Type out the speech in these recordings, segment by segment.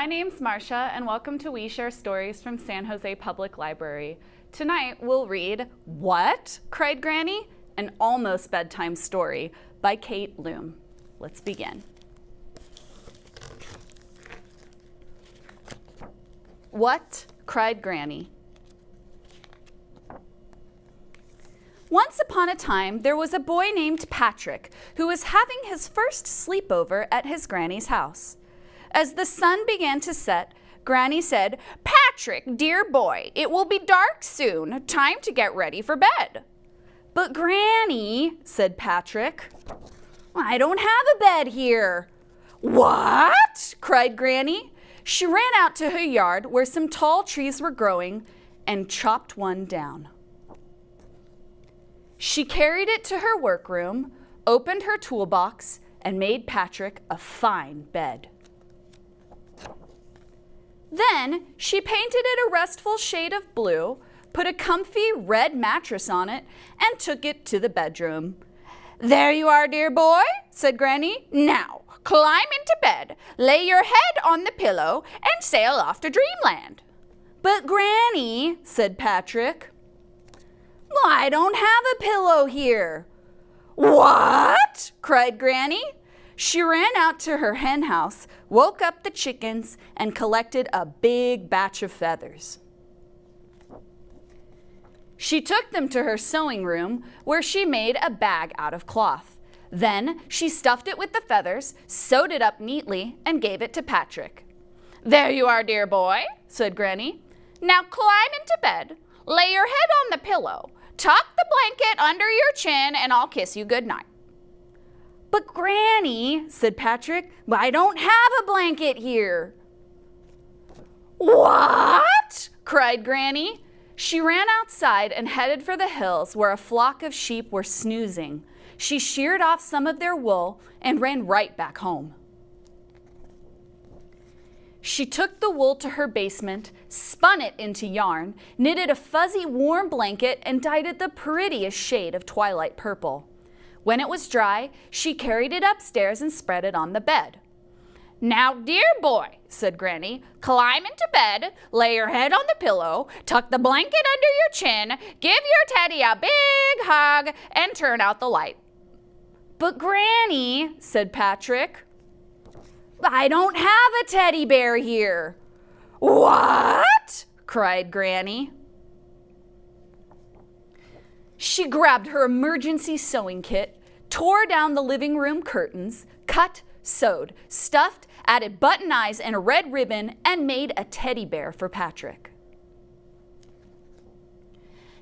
My name's Marcia, and welcome to We Share Stories from San Jose Public Library. Tonight we'll read What? Cried Granny, an almost bedtime story by Kat Lum. Let's begin. What? Cried Granny. Once upon a time, there was a boy named Patrick who was having his first sleepover at his granny's house. As the sun began to set, Granny said, "Patrick, dear boy, it will be dark soon. Time to get ready for bed." "But Granny," said Patrick, "I don't have a bed here." "What?" cried Granny. She ran out to her yard where some tall trees were growing and chopped one down. She carried it to her workroom, opened her toolbox, and made Patrick a fine bed. Then she painted it a restful shade of blue, put a comfy red mattress on it, and took it to the bedroom. "There you are, dear boy," said Granny. "Now, climb into bed, lay your head on the pillow, and sail off to dreamland." "But Granny," said Patrick, "I don't have a pillow here." "What?" cried Granny. She ran out to her hen house, woke up the chickens, and collected a big batch of feathers. She took them to her sewing room, where she made a bag out of cloth. Then she stuffed it with the feathers, sewed it up neatly, and gave it to Patrick. "There you are, dear boy," said Granny. "Now climb into bed, lay your head on the pillow, tuck the blanket under your chin, and I'll kiss you goodnight." "But Granny," said Patrick, "I don't have a blanket here." "What?" cried Granny. She ran outside and headed for the hills where a flock of sheep were snoozing. She sheared off some of their wool and ran right back home. She took the wool to her basement, spun it into yarn, knitted a fuzzy warm blanket, and dyed it the prettiest shade of twilight purple. When it was dry, she carried it upstairs and spread it on the bed. "Now, dear boy," said Granny, "climb into bed, lay your head on the pillow, tuck the blanket under your chin, give your teddy a big hug, and turn out the light." "But Granny," said Patrick, "I don't have a teddy bear here." "What?" cried Granny. She grabbed her emergency sewing kit, tore down the living room curtains, cut, sewed, stuffed, added button eyes and a red ribbon, and made a teddy bear for Patrick.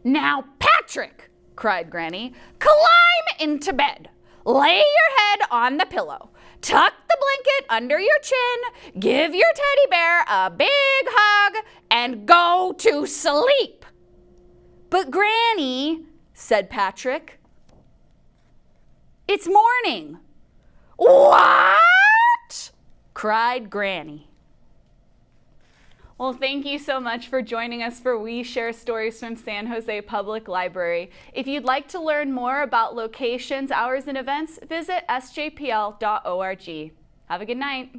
"Now, Patrick," cried Granny, "climb into bed. Lay your head on the pillow. Tuck the blanket under your chin, give your teddy bear a big hug, and go to sleep." "But Granny," said Patrick, "it's morning." "What?" cried Granny. Well, thank you so much for joining us for We Share Stories from San Jose Public Library. If you'd like to learn more about locations, hours, and events, visit sjpl.org. Have a good night.